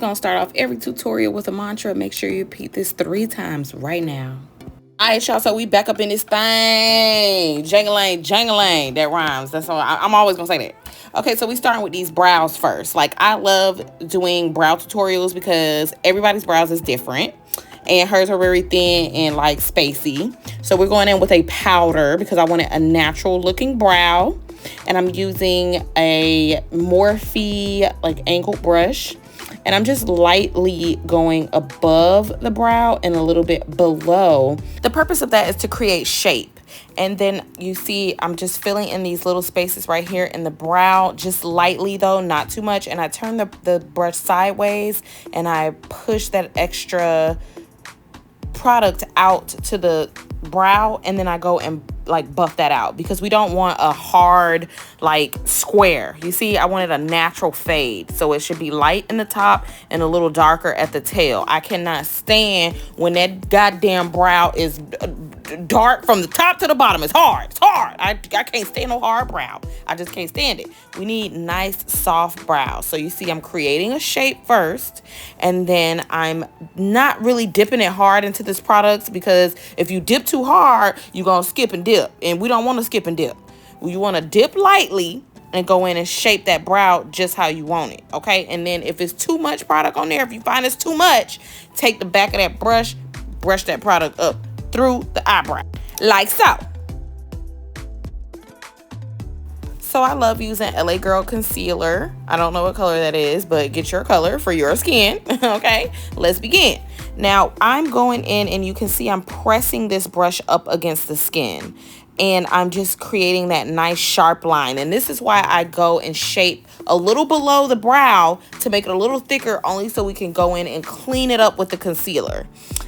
Gonna start off every tutorial with a mantra. Make sure you repeat this 3 times right now. All right, y'all, so we back up in this thing. Jangling, jangling. That rhymes. That's all. I'm always gonna say that. Okay, so we starting with these brows first. Like, I love doing brow tutorials because everybody's brows is different. And hers are very thin and like spacey. So we're going in with a powder because I wanted a natural looking brow. And I'm using a Morphe like angled brush. And I'm just lightly going above the brow and a little bit below. The purpose of that is to create shape. And then you see I'm just filling in these little spaces right here in the brow, just lightly though, not too much. And I turn the brush sideways and I push that extra product out to the brow, and then I go and like buff that out because we don't want a hard like square. You see, I wanted a natural fade, so it should be light in the top and a little darker at the tail. I cannot stand when that goddamn brow is dark from the top to the bottom. It's hard. I can't stand no hard brow. I just can't stand it. We need nice soft brows. So you see I'm creating a shape first, and then I'm not really dipping it hard into this product because if you dip too hard, you're gonna skip and dip, and we don't want to skip and dip. You want to dip lightly and go in and shape that brow just how you want it. Okay, and then if it's too much product on there, if you find it's too much, take the back of that brush, brush that product up through the eyebrow like so. So I love using LA Girl concealer. I don't know what color that is, but get your color for your skin. Okay, let's begin. Now I'm going in and you can see I'm pressing this brush up against the skin, and I'm just creating that nice sharp line. And this is why I go and shape a little below the brow to make it a little thicker, only so we can go in and clean it up with the concealer.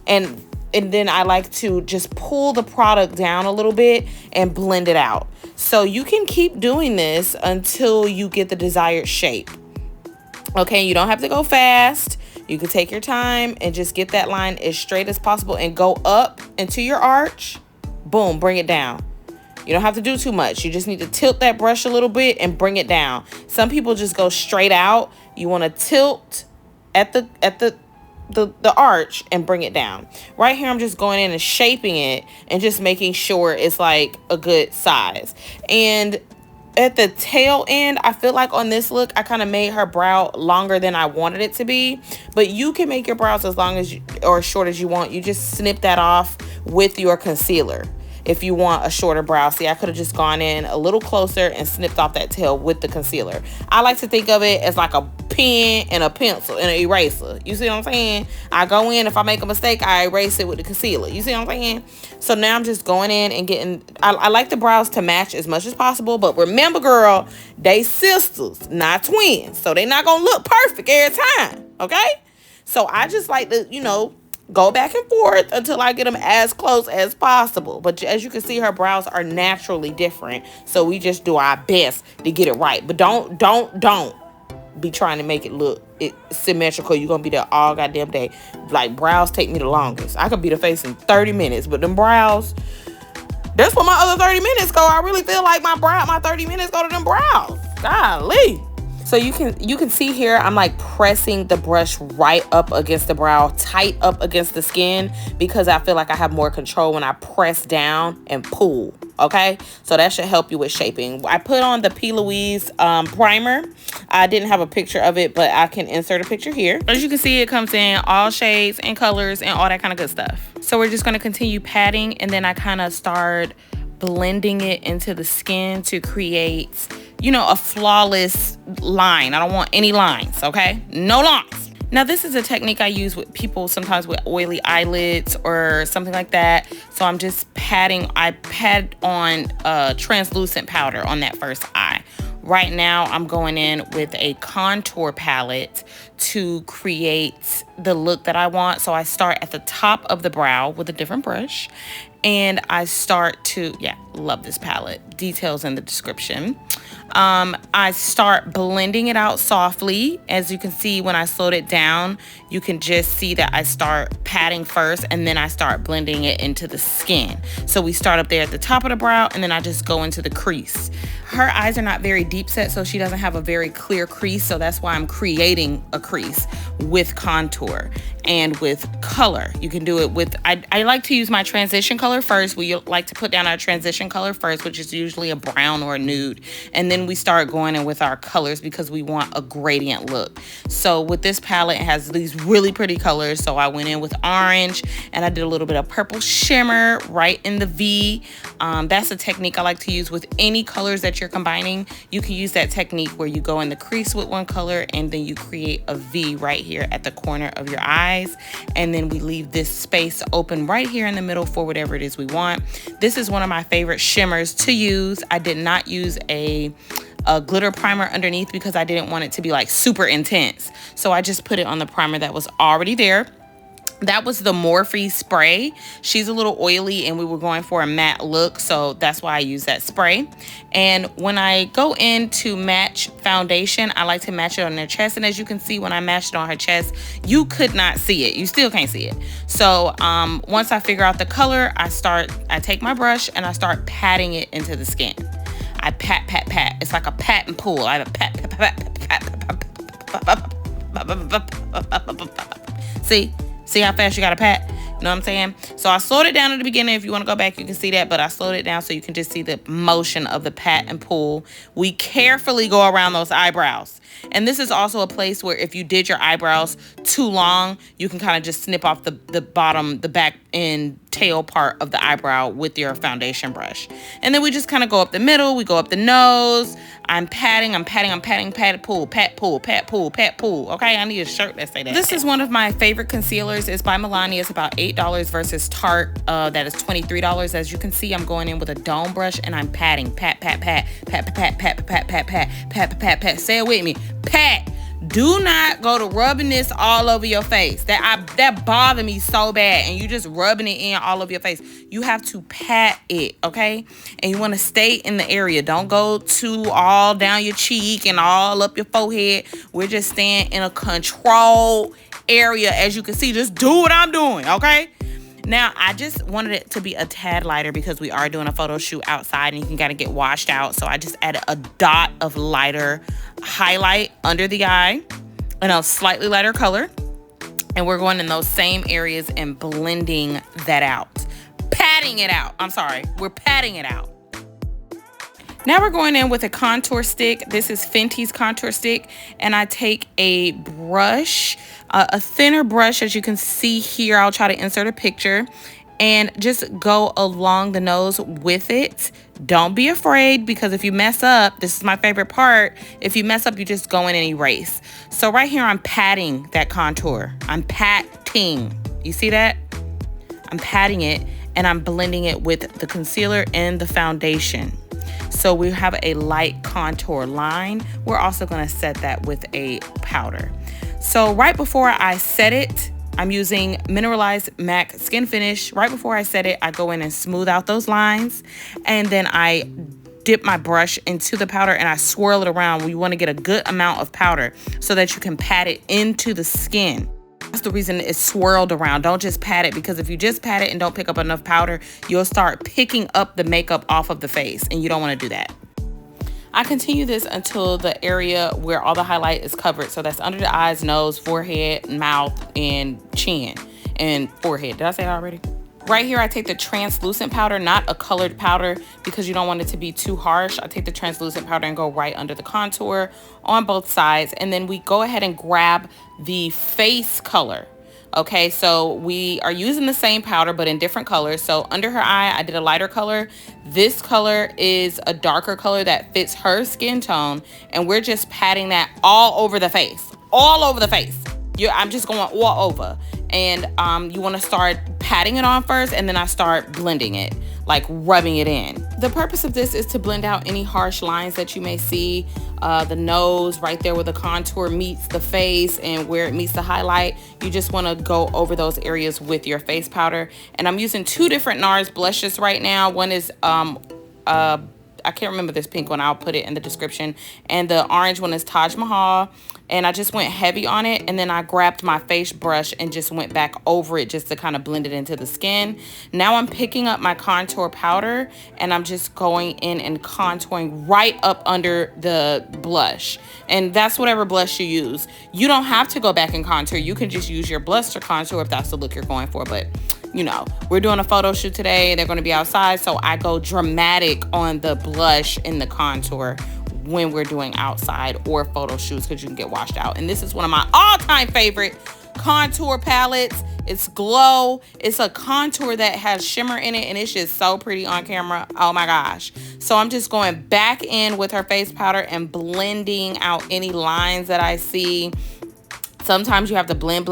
And then I like to just pull the product down a little bit and blend it out. So you can keep doing this until you get the desired shape. Okay, you don't have to go fast. You can take your time and just get that line as straight as possible and go up into your arch. Boom, bring it down. You don't have to do too much. You just need to tilt that brush a little bit and bring it down. Some people just go straight out. You want to tilt at the arch and bring it down. Right here I'm just going in and shaping it and just making sure it's like a good size. And at the tail end, I feel like on this look I kind of made her brow longer than I wanted it to be, but you can make your brows as long as or short as you want. You just snip that off with your concealer if you want a shorter brow. See, I could have just gone in a little closer and snipped off that tail with the concealer. I like to think of it as like a pen and a pencil and an eraser. You see what I'm saying? I go in, if I make a mistake, I erase it with the concealer. You see what I'm saying? So now I'm just going in and getting, I like the brows to match as much as possible, but remember, girl, they sisters, not twins. So they're not gonna look perfect every time, okay? So I just like to, you know, go back and forth until I get them as close as possible. But as you can see, her brows are naturally different. So we just do our best to get it right. But don't be trying to make it look symmetrical. You're going to be there all goddamn day. Like, brows take me the longest. I could be the face in 30 minutes. But them brows, that's where my other 30 minutes go. I really feel like my 30 minutes go to them brows. Golly. So you can see here, I'm like pressing the brush right up against the brow, tight up against the skin, because I feel like I have more control when I press down and pull. Okay, so that should help you with shaping. I put on the P. Louise primer. I didn't have a picture of it, but I can insert a picture here. As you can see, it comes in all shades and colors and all that kind of good stuff. So we're just going to continue patting, and then I kind of start blending it into the skin to create, you know, a flawless line. I don't want any lines, okay? No lines. Now, this is a technique I use with people sometimes with oily eyelids or something like that. So I'm just patting. I pat on translucent powder on that first eye. Right now, I'm going in with a contour palette to create the look that I want. So I start at the top of the brow with a different brush, and I start to, yeah, love this palette. Details in the description. I start blending it out softly. As you can see, when I slowed it down, you can just see that I start patting first and then I start blending it into the skin. So we start up there at the top of the brow and then I just go into the crease. Her eyes are not very deep set, so she doesn't have a very clear crease, so that's why I'm creating a crease with contour and with color. You can do it with, I like to use my transition color first. We like to put down our transition color first, which is usually a brown or a nude, and then we start going in with our colors because we want a gradient look. So with this palette, it has these really pretty colors, so I went in with orange and I did a little bit of purple shimmer right in the V. That's a technique I like to use with any colors that you're combining. You can use that technique where you go in the crease with one color and then you create a V right here at the corner of your eyes, and then we leave this space open right here in the middle for whatever it is we want. This is one of my favorite shimmers to use. I did not use a glitter primer underneath because I didn't want it to be like super intense, so I just put it on the primer that was already there. That was the Morphe spray. She's a little oily and we were going for a matte look, so that's why I use that spray. And when I go in to match foundation, I like to match it on their chest. And as you can see, when I matched it on her chest, you could not see it. You still can't see it. So once I figure out the color, I take my brush and I start patting it into the skin. I pat, pat, pat. It's like a pat and pull. I have a pat, pat, pat, pat, pat. See how fast you gotta pat? You know what I'm saying? So I slowed it down at the beginning. If you want to go back, you can see that, but I slowed it down so you can just see the motion of the pat and pull. We carefully go around those eyebrows. And this is also a place where if you did your eyebrows too long, you can kind of just snip off the bottom, the back and tail part of the eyebrow with your foundation brush. And then we just kind of go up the middle, we go up the nose. I'm patting, pat, pull, pat, pull, pat, pull, pat, pull. Okay, I need a shirt that say that. This is one of my favorite concealers. It's by Milani. It's about $8 versus Tarte that is $23. As you can see, I'm going in with a dome brush and I'm patting, pat, pat, pat, pat, pat, pat, pat, pat, pat, pat, pat, pat, pat. Say it with me, pat. Do not go to rubbing this all over your face. That bothered me so bad, and you just rubbing it in all over your face. You have to pat it, okay? And you want to stay in the area. Don't go to all down your cheek and all up your forehead. We're just staying in a controlled area. As you can see, just do what I'm doing, okay? Now, I just wanted it to be a tad lighter because we are doing a photo shoot outside and you can kind of get washed out. So I just added a dot of lighter highlight under the eye in a slightly lighter color. And we're going in those same areas and blending that out. Patting it out. I'm sorry. We're patting it out. Now we're going in with a contour stick. This is Fenty's contour stick, and I take a brush, a thinner brush, as you can see here. I'll try to insert a picture and just go along the nose with it. Don't be afraid, because if you mess up, this is my favorite part, if you mess up, you just go in and erase. So right here, I'm patting that contour. I'm patting. You see that? I'm patting it, and I'm blending it with the concealer and the foundation. So we have a light contour line. We're also going to set that with a powder. So right before I set it, I'm using Mineralized Matte Skin Finish. Right before I set it, I go in and smooth out those lines. And then I dip my brush into the powder and I swirl it around. We want to get a good amount of powder so that you can pat it into the skin. That's the reason it's swirled around. Don't just pat it, because if you just pat it and don't pick up enough powder, you'll start picking up the makeup off of the face, and you don't want to do that. I continue this until the area where all the highlight is covered. So that's under the eyes, nose, forehead, mouth, and chin, and forehead. Did I say that already? Right here, I take the translucent powder, not a colored powder, because you don't want it to be too harsh. I take the translucent powder and go right under the contour on both sides. And then we go ahead and grab the face color. Okay, so we are using the same powder, but in different colors. So under her eye, I did a lighter color. This color is a darker color that fits her skin tone. And we're just patting that all over the face, all over the face. I'm just going all over. And you want to start patting it on first, and then I start blending it, like rubbing it in. The purpose of this is to blend out any harsh lines that you may see. The nose right there where the contour meets the face and where it meets the highlight. You just want to go over those areas with your face powder. And I'm using 2 different NARS blushes right now. One is I can't remember this pink one. I'll put it in the description. And the orange one is Taj Mahal. And I just went heavy on it, and then I grabbed my face brush and just went back over it just to kind of blend it into the skin. Now I'm picking up my contour powder, and I'm just going in and contouring right up under the blush. And that's whatever blush you use. You don't have to go back and contour. You can just use your blush to contour if that's the look you're going for. But you know, we're doing a photo shoot today. They're going to be outside, so I go dramatic on the blush and the contour when we're doing outside or photo shoots, because you can get washed out. And this is one of my all-time favorite contour palettes. It's Glow. It's a contour that has shimmer in it, and it's just so pretty on camera. Oh my gosh. So I'm just going back in with her face powder and blending out any lines that I see. Sometimes you have to blend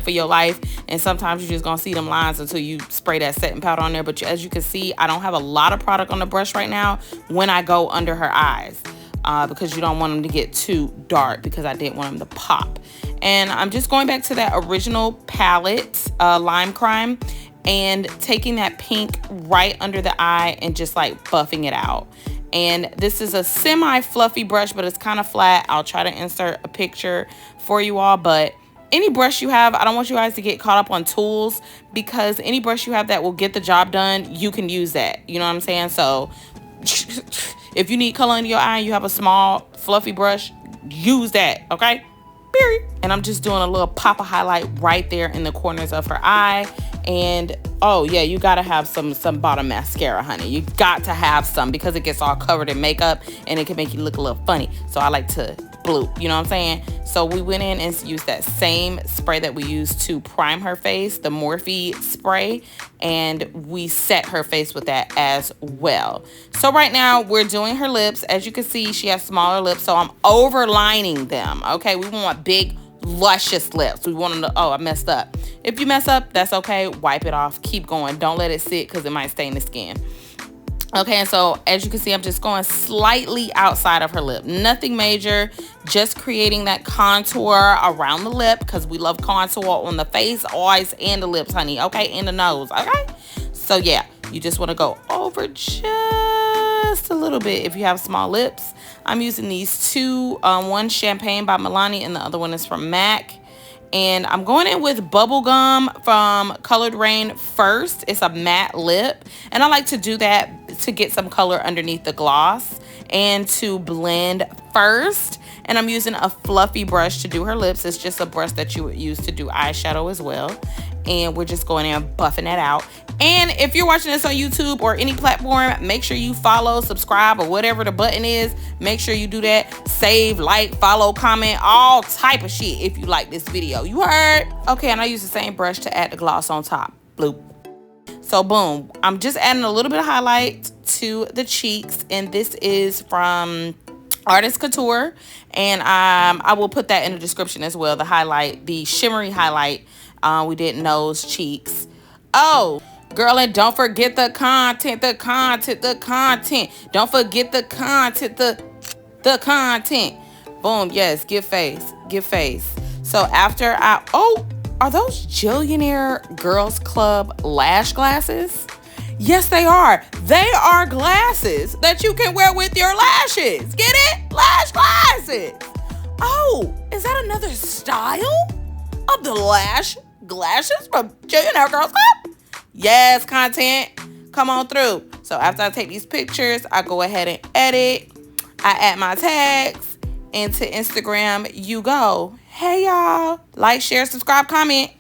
for your life, and sometimes you're just gonna see them lines until you spray that setting powder on there. But as you can see, I don't have a lot of product on the brush right now when I go under her eyes, because you don't want them to get too dark, because I didn't want them to pop. And I'm just going back to that original palette, Lime Crime, and taking that pink right under the eye and just like buffing it out. And this is a semi-fluffy brush, but it's kind of flat. I'll try to insert a picture for you all, but any brush you have, I don't want you guys to get caught up on tools, because any brush you have that will get the job done, you can use that. You know what I'm saying? So if you need color under your eye and you have a small fluffy brush, use that, okay? Period. And I'm just doing a little pop of highlight right there in the corners of her eye. And oh yeah, you gotta have some bottom mascara, honey. You got to have some, because it gets all covered in makeup and it can make you look a little funny. So I like to bloop, you know what I'm saying? So we went in and used that same spray that we used to prime her face, the Morphe spray, and we set her face with that as well. So right now we're doing her lips. As you can see, she has smaller lips, so I'm overlining them, okay? We want big, luscious lips. We want them to, oh, I messed up. If you mess up, that's okay. Wipe it off. Keep going. Don't let it sit, because it might stain the skin. Okay, and so as you can see, I'm just going slightly outside of her lip. Nothing major, just creating that contour around the lip, because we love contour on the face, eyes, and the lips, honey, okay, and the nose, okay? So yeah, you just want to go over just a little bit if you have small lips. I'm using these 2, one Champagne by Milani and the other one is from MAC. And I'm going in with Bubblegum from Colored Raine first. It's a matte lip, and I like to do that to get some color underneath the gloss and to blend first. And I'm using a fluffy brush to do her lips. It's just a brush that you would use to do eyeshadow as well. And we're just going in and buffing that out. And if you're watching this on YouTube or any platform, make sure you follow, subscribe, or whatever the button is. Make sure you do that. Save, like, follow, comment, all type of shit if you like this video. You heard? Okay, and I use the same brush to add the gloss on top. Bloop. So boom, I'm just adding a little bit of highlight to the cheeks, and this is from Artist Couture, and I will put that in the description as well. The highlight, the shimmery highlight. We did nose, cheeks. Oh, girl, and don't forget the content, the content. Don't forget the content, the content. Boom, yes, give face. So after are those Jillionaire Girls Club lash glasses? Yes, they are. They are glasses that you can wear with your lashes. Get it? Lash glasses. Oh, is that another style of the lash glasses from Jillionaire Girls Club? Yes, content. Come on through. So after I take these pictures, I go ahead and edit. I add my tags into Instagram. You go. Hey, y'all. Like, share, subscribe, comment.